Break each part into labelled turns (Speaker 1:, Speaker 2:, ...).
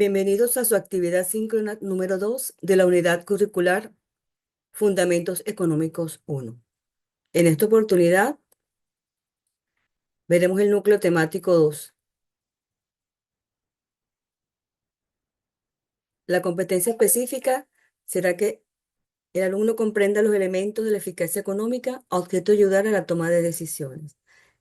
Speaker 1: Bienvenidos a su actividad síncrona número 2 de la unidad curricular Fundamentos Económicos 1. En esta oportunidad veremos el núcleo temático 2. La competencia específica será que el alumno comprenda los elementos de la eficacia económica a objeto de ayudar a la toma de decisiones.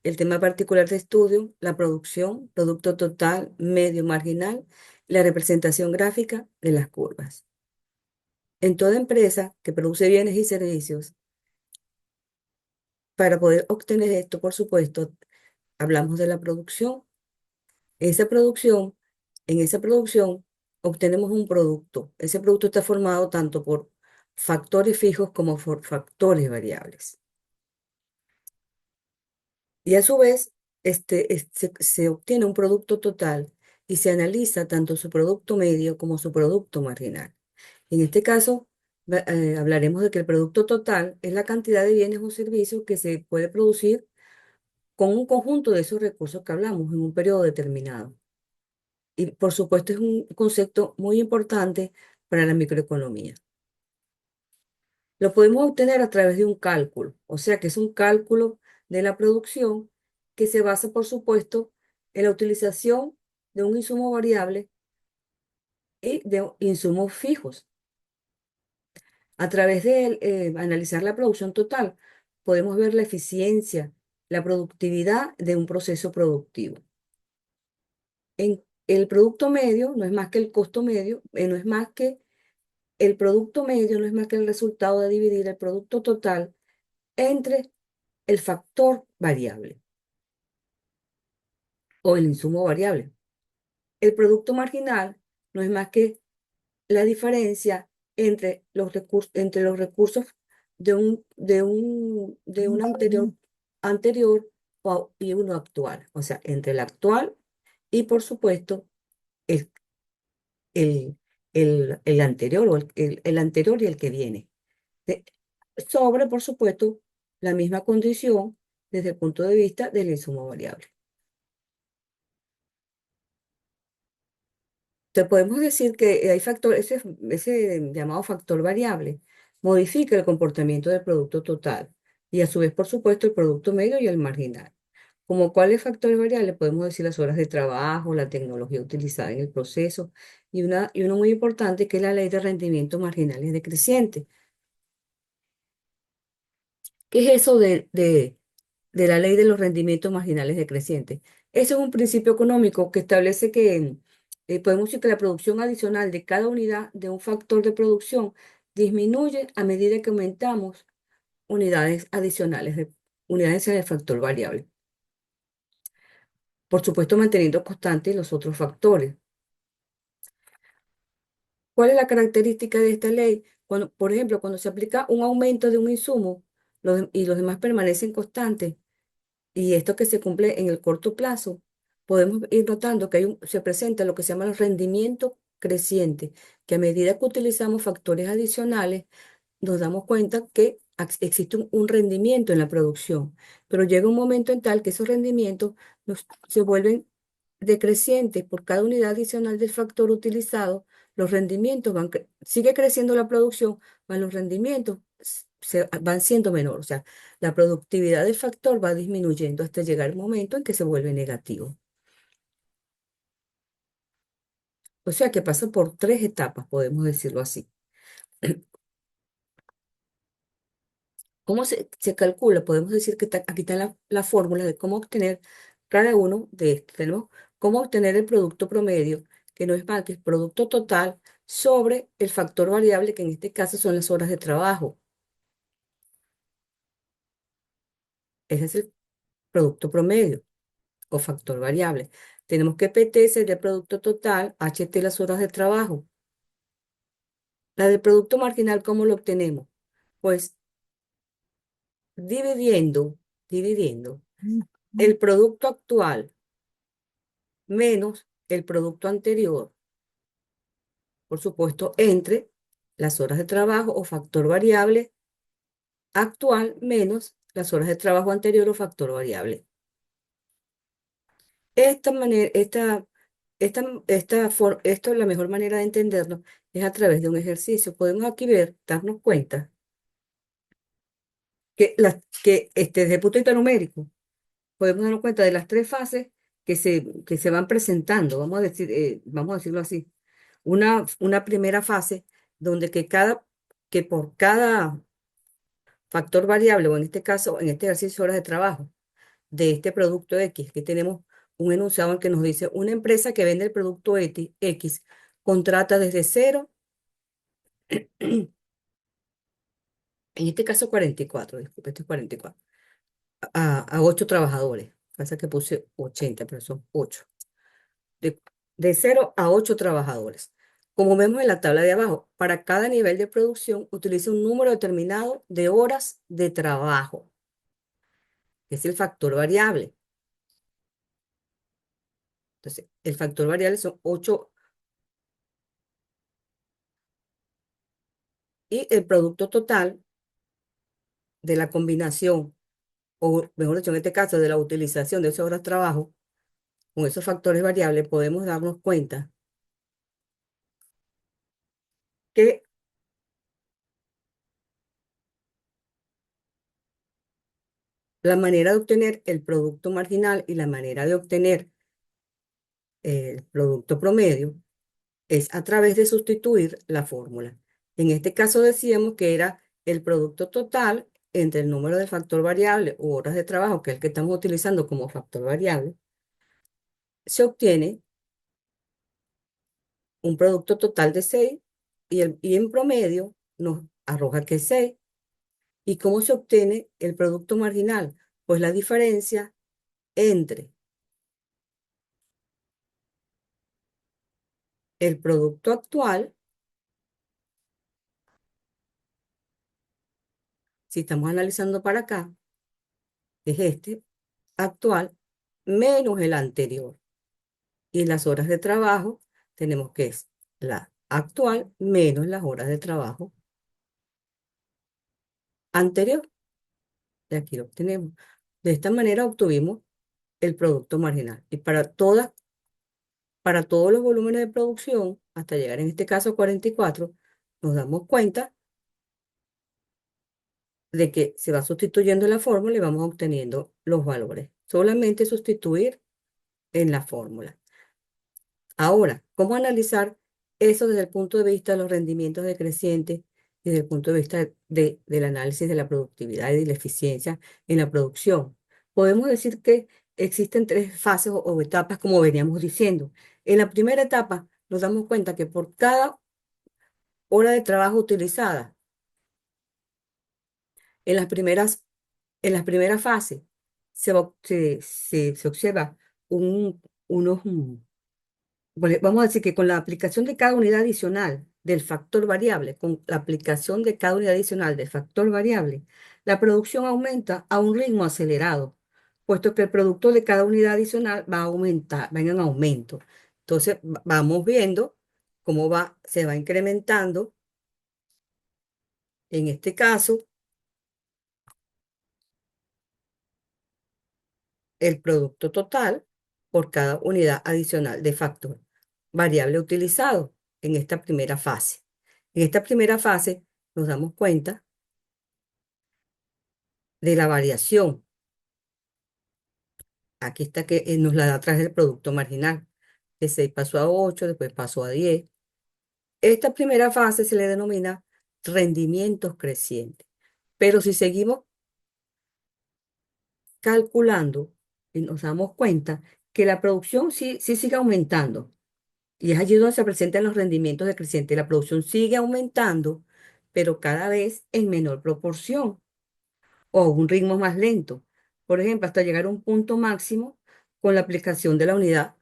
Speaker 1: El tema particular de estudio, la producción, producto total, medio, marginal, y la representación gráfica de las curvas. En toda empresa que produce bienes y servicios, para poder obtener esto, por supuesto, hablamos de la producción. Esa producción, en esa producción obtenemos un producto. Ese producto está formado tanto por factores fijos como por factores variables. Y a su vez, se obtiene un producto total y se analiza tanto su producto medio como su producto marginal. En este caso, hablaremos de que el producto total es la cantidad de bienes o servicios que se puede producir con un conjunto de esos recursos que hablamos en un periodo determinado. Y por supuesto es un concepto muy importante para la microeconomía. Lo podemos obtener a través de un cálculo, o sea que es un cálculo de la producción que se basa, por supuesto, en la utilización de un insumo variable y de insumos fijos. A través de analizar la producción total, podemos ver la eficiencia, la productividad de un proceso productivo. El producto medio no es más que el costo medio, no es más que el producto medio, no es más que el resultado de dividir el producto total entre el factor variable o el insumo variable. El producto marginal no es más que la diferencia entre los recursos de un anterior y uno actual, o sea, entre el actual y por supuesto el el anterior o el anterior y el que viene. De- Sobre, por supuesto, la misma condición desde el punto de vista del insumo variable. Te podemos decir que hay ese llamado factor variable modifica el comportamiento del producto total y a su vez, por supuesto, el producto medio y el marginal. Como cuáles factores variables, podemos decir las horas de trabajo, la tecnología utilizada en el proceso y uno muy importante que es la ley de rendimiento marginal y decreciente. ¿Qué es eso de la ley de los rendimientos marginales decrecientes? Eso es un principio económico que establece que podemos decir que la producción adicional de cada unidad de un factor de producción disminuye a medida que aumentamos unidades adicionales de unidades del factor variable. Por supuesto, manteniendo constantes los otros factores. ¿Cuál es la característica de esta ley? Cuando, por ejemplo, cuando se aplica un aumento de un insumo y los demás permanecen constantes, y esto que se cumple en el corto plazo, podemos ir notando que se presenta lo que se llama el rendimiento creciente, que a medida que utilizamos factores adicionales, nos damos cuenta que existe un rendimiento en la producción, pero llega un momento en tal que esos rendimientos se vuelven decrecientes por cada unidad adicional del factor utilizado, los rendimientos sigue creciendo la producción, pero los rendimientos van siendo menores, o sea, la productividad del factor va disminuyendo hasta llegar el momento en que se vuelve negativo. O sea que pasa por tres etapas, podemos decirlo así. ¿Cómo se calcula? Podemos decir que aquí está la fórmula de cómo obtener cada uno de estos. Tenemos cómo obtener el producto promedio, que no es más que el producto total sobre el factor variable, que en este caso son las horas de trabajo. Ese es el producto promedio o factor variable. Tenemos que PT sería el producto total, HT las horas de trabajo. La del producto marginal, ¿cómo lo obtenemos? Pues dividiendo el producto actual menos el producto anterior, por supuesto, entre las horas de trabajo o factor variable actual menos las horas de trabajo anterior o factor variable. Esta manera, Esto, la mejor manera de entenderlo es a través de un ejercicio. Podemos aquí ver, darnos cuenta que desde el punto de vista numérico, podemos darnos cuenta de las tres fases que se van presentando, vamos a decirlo así. Una primera fase donde que por cada factor variable, o en este caso, en este ejercicio de horas de trabajo, de este producto X, que tenemos un enunciado en que nos dice una empresa que vende el producto X contrata desde cero, en este caso 44, disculpe, este es 44, a 8 trabajadores. Pasa que puse 80, pero son 8. De, de 0 a 8 trabajadores. Como vemos en la tabla de abajo, para cada nivel de producción utiliza un número determinado de horas de trabajo, que es el factor variable. Entonces, el factor variable son 8 y el producto total de la combinación, o mejor dicho, en este caso, de la utilización de esas horas de trabajo, con esos factores variables, podemos darnos cuenta que la manera de obtener el producto marginal y la manera de obtener el producto promedio es a través de sustituir la fórmula. En este caso decíamos que era el producto total entre el número del factor variable u horas de trabajo, que es el que estamos utilizando como factor variable, se obtiene un producto total de 6 y en promedio nos arroja que es 6. ¿Y cómo se obtiene el producto marginal? Pues la diferencia entre el producto actual, si estamos analizando para acá, es este actual, menos el anterior. Y las horas de trabajo tenemos que es la actual menos las horas de trabajo anterior. Y aquí lo obtenemos. De esta manera obtuvimos el producto marginal. Y para todos los volúmenes de producción, hasta llegar en este caso a 44, nos damos cuenta de que se va sustituyendo la fórmula y vamos obteniendo los valores. Solamente sustituir en la fórmula. Ahora, ¿cómo analizar eso desde el punto de vista de los rendimientos decrecientes, desde el punto de vista del análisis de la productividad y de la eficiencia en la producción? Podemos decir que existen tres fases o etapas, como veníamos diciendo. En la primera etapa, nos damos cuenta que por cada hora de trabajo utilizada, en las primeras, en las primeras fases, se observa unos vamos a decir que con la aplicación de cada unidad adicional del factor variable, con la aplicación de cada unidad adicional del factor variable, la producción aumenta a un ritmo acelerado, puesto que el producto de cada unidad adicional va a aumentar, va en aumento. Entonces, vamos viendo cómo se va incrementando, en este caso, el producto total por cada unidad adicional de factor variable utilizado en esta primera fase. En esta primera fase nos damos cuenta de la variación. Aquí está que nos la da atrás del producto marginal. De 6 pasó a 8, después pasó a 10. Esta primera fase se le denomina rendimientos crecientes. Pero si seguimos calculando y nos damos cuenta que la producción sí sigue aumentando. Y es allí donde se presentan los rendimientos decrecientes. La producción sigue aumentando, pero cada vez en menor proporción o a un ritmo más lento. Por ejemplo, hasta llegar a un punto máximo con la aplicación de la unidad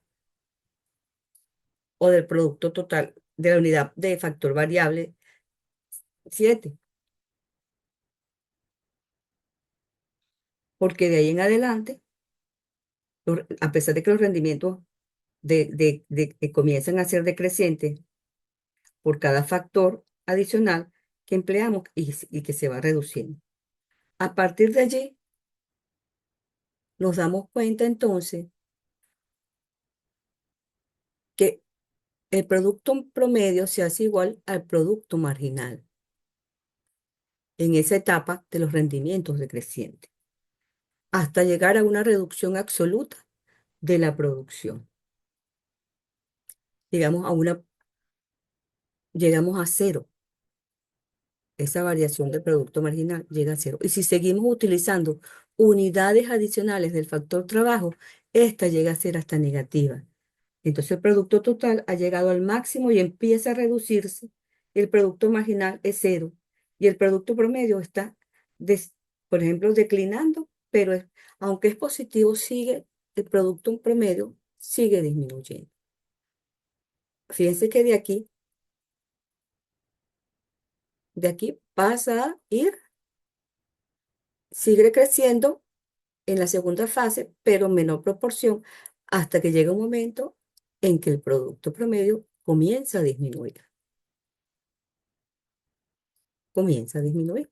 Speaker 1: o del producto total de la unidad de factor variable 7, porque de ahí en adelante, a pesar de que los rendimientos que comienzan a ser decrecientes por cada factor adicional que empleamos y que se va reduciendo. A partir de allí, nos damos cuenta entonces que el producto promedio se hace igual al producto marginal en esa etapa de los rendimientos decrecientes, hasta llegar a una reducción absoluta de la producción. Llegamos a llegamos a cero. Esa variación del producto marginal llega a cero. Y si seguimos utilizando unidades adicionales del factor trabajo, esta llega a ser hasta negativa. Entonces el producto total ha llegado al máximo y empieza a reducirse. El producto marginal es cero y el producto promedio está, por ejemplo, declinando, pero aunque es positivo, el producto promedio sigue disminuyendo. Fíjense que de aquí pasa a ir, sigue creciendo en la segunda fase, pero en menor proporción, hasta que llega un momento en que el producto promedio comienza a disminuir. Comienza a disminuir.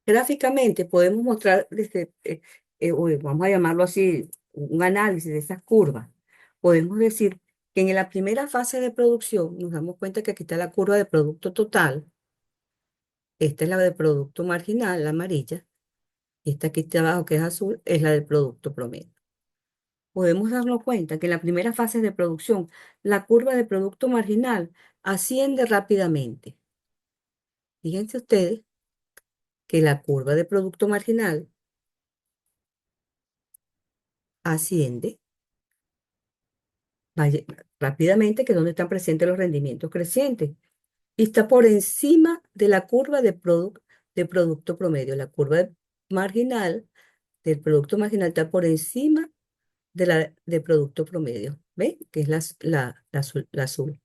Speaker 1: Gráficamente podemos mostrar, vamos a llamarlo así, un análisis de esas curvas. Podemos decir que en la primera fase de producción nos damos cuenta que aquí está la curva de producto total, esta es la de producto marginal, la amarilla, y esta aquí está abajo que es azul, es la del producto promedio. Podemos darnos cuenta que en la primera fase de producción la curva de producto marginal asciende rápidamente. Fíjense ustedes que la curva de producto marginal asciende vaya- rápidamente, que es donde están presentes los rendimientos crecientes, y está por encima de la curva de producto promedio. La curva marginal del producto marginal está por encima de la de producto promedio. ¿Ven? Que es la azul.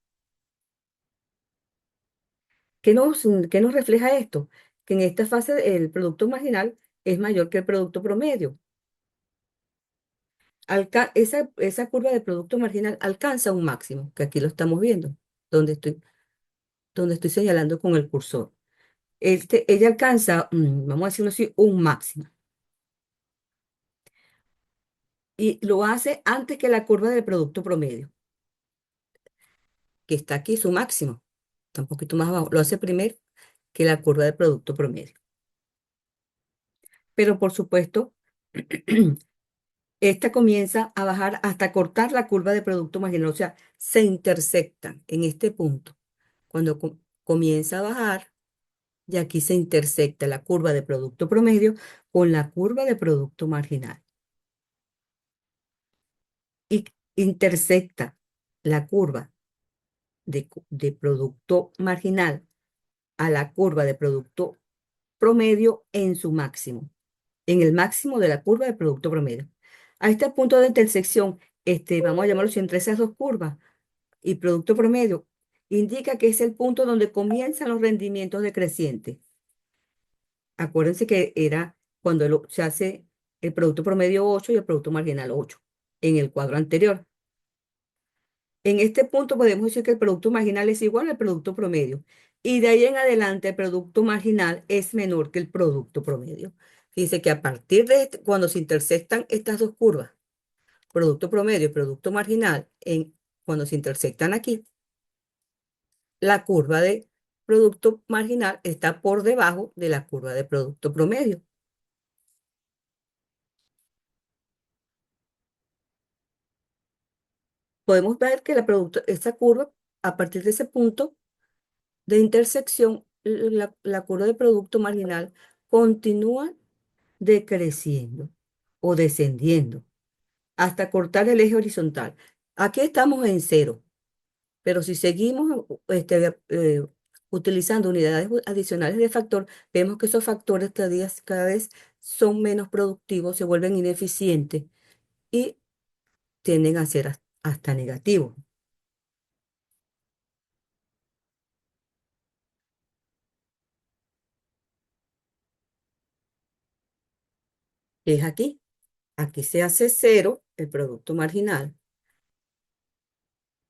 Speaker 1: ¿Qué nos refleja esto? Que en esta fase el producto marginal es mayor que el producto promedio. Esa curva de producto marginal alcanza un máximo, que aquí lo estamos viendo, donde donde estoy señalando con el cursor. Ella alcanza, vamos a decirlo así, un máximo. Y lo hace antes que la curva del producto promedio, que está aquí su máximo. Está un poquito más abajo. Lo hace primero que la curva del producto promedio. Pero por supuesto, esta comienza a bajar hasta cortar la curva de producto marginal. O sea, se intersectan en este punto. Cuando comienza a bajar, y aquí se intersecta la curva de producto promedio con la curva de producto marginal. Y intersecta la curva de producto marginal a la curva de producto promedio en su máximo, en el máximo de la curva de producto promedio. A este punto de intersección, vamos a llamarlo así, entre esas dos curvas y producto promedio, indica que es el punto donde comienzan los rendimientos decrecientes. Acuérdense que era cuando se hace el producto promedio 8 y el producto marginal 8 en el cuadro anterior. En este punto podemos decir que el producto marginal es igual al producto promedio. Y de ahí en adelante el producto marginal es menor que el producto promedio. Fíjense que a partir de cuando se intersectan estas dos curvas, producto promedio y producto marginal, cuando se intersectan aquí, la curva de producto marginal está por debajo de la curva de producto promedio. Podemos ver que esta curva, a partir de ese punto de intersección, la curva de producto marginal continúa decreciendo o descendiendo hasta cortar el eje horizontal. Aquí estamos en cero, pero si seguimos utilizando unidades adicionales de factor, vemos que esos factores cada vez son menos productivos, se vuelven ineficientes y tienden a ser hasta negativos. Es aquí. Aquí se hace cero el producto marginal,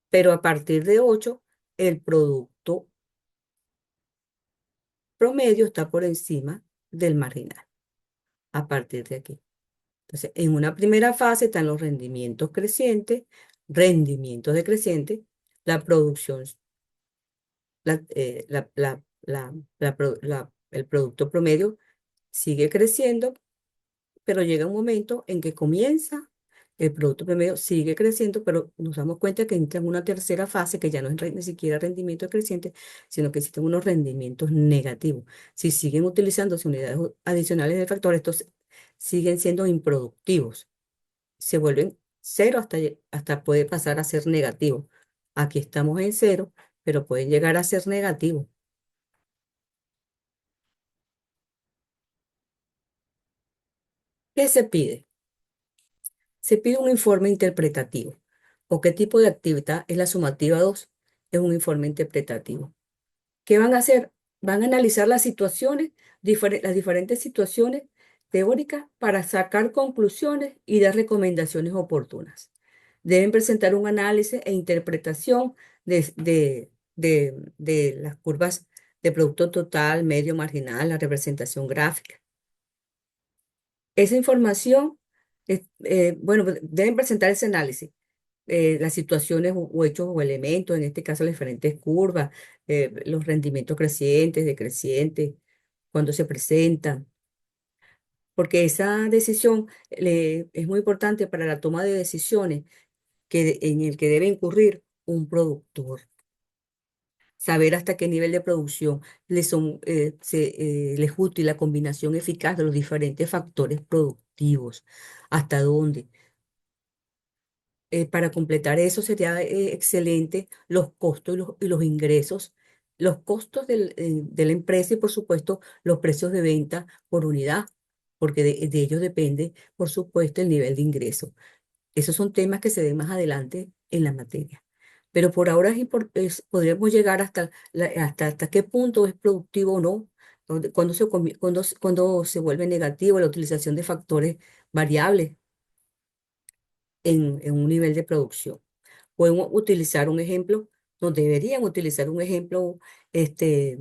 Speaker 1: pero a partir de 8 el producto promedio está por encima del marginal, a partir de aquí. Entonces, en una primera fase están los rendimientos decrecientes, la producción, el producto promedio sigue creciendo, pero llega un momento en que comienza, el producto promedio sigue creciendo, pero nos damos cuenta que entra en una tercera fase que ya no es ni siquiera rendimiento creciente, sino que existen unos rendimientos negativos. Si siguen utilizándose unidades adicionales del factor, estos siguen siendo improductivos, se vuelven cero hasta puede pasar a ser negativo. Aquí estamos en cero, pero pueden llegar a ser negativos. ¿Qué se pide? Se pide un informe interpretativo. ¿O qué tipo de actividad es la sumativa 2? Es un informe interpretativo. ¿Qué van a hacer? Van a analizar las situaciones, las diferentes situaciones teóricas para sacar conclusiones y dar recomendaciones oportunas. Deben presentar un análisis e interpretación de las curvas de producto total, medio marginal, la representación gráfica. Esa información, bueno, deben presentar ese análisis, las situaciones o hechos o elementos, en este caso las diferentes curvas, los rendimientos crecientes, decrecientes, cuando se presentan, porque esa decisión es muy importante para la toma de decisiones en el que debe incurrir un productor. Saber hasta qué nivel de producción les es útil la combinación eficaz de los diferentes factores productivos, hasta dónde. Para completar eso sería excelente los costos y los ingresos, los costos de la empresa y por supuesto los precios de venta por unidad, porque de ellos depende por supuesto el nivel de ingreso. Esos son temas que se ven más adelante en la materia. Pero por ahora podríamos llegar hasta qué punto es productivo o no, cuando se vuelve negativo la utilización de factores variables en un nivel de producción. Podemos utilizar un ejemplo, no deberían utilizar un ejemplo este,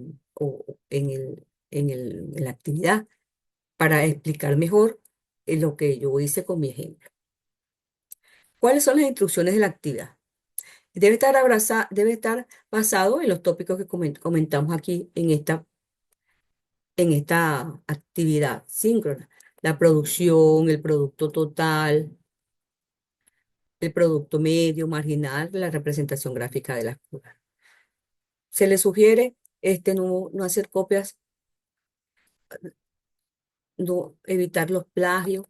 Speaker 1: en la actividad para explicar mejor lo que yo hice con mi ejemplo. ¿Cuáles son las instrucciones de la actividad? Debe estar basado en los tópicos que comentamos aquí en esta actividad síncrona. La producción, el producto total, el producto medio, marginal, la representación gráfica de las curvas. Se le sugiere no hacer copias, no evitar los plagios.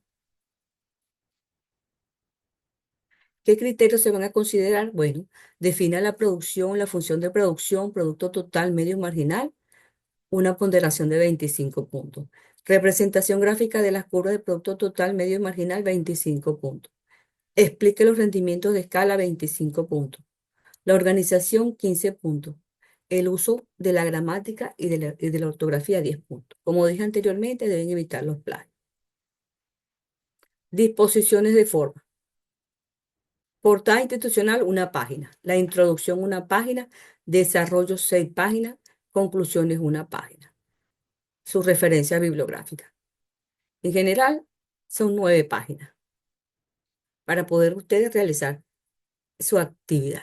Speaker 1: ¿Qué criterios se van a considerar? Bueno, defina la producción, la función de producción, producto total, medio marginal, una ponderación de 25 puntos. Representación gráfica de las curvas de producto total, medio y marginal, 25 puntos. Explique los rendimientos de escala, 25 puntos. La organización, 15 puntos. El uso de la gramática y de la ortografía, 10 puntos. Como dije anteriormente, deben evitar los plagios. Disposiciones de forma. Portada institucional, una página. La introducción, una página. Desarrollo, 6 páginas. Conclusiones, una página. Su referencia bibliográfica. En general, son 9 páginas para poder ustedes realizar su actividad.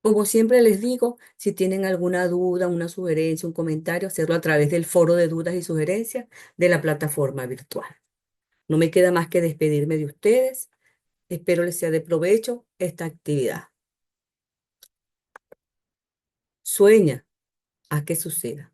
Speaker 1: Como siempre les digo, si tienen alguna duda, una sugerencia, un comentario, hacerlo a través del foro de dudas y sugerencias de la plataforma virtual. No me queda más que despedirme de ustedes. Espero les sea de provecho esta actividad. Sueña a que suceda.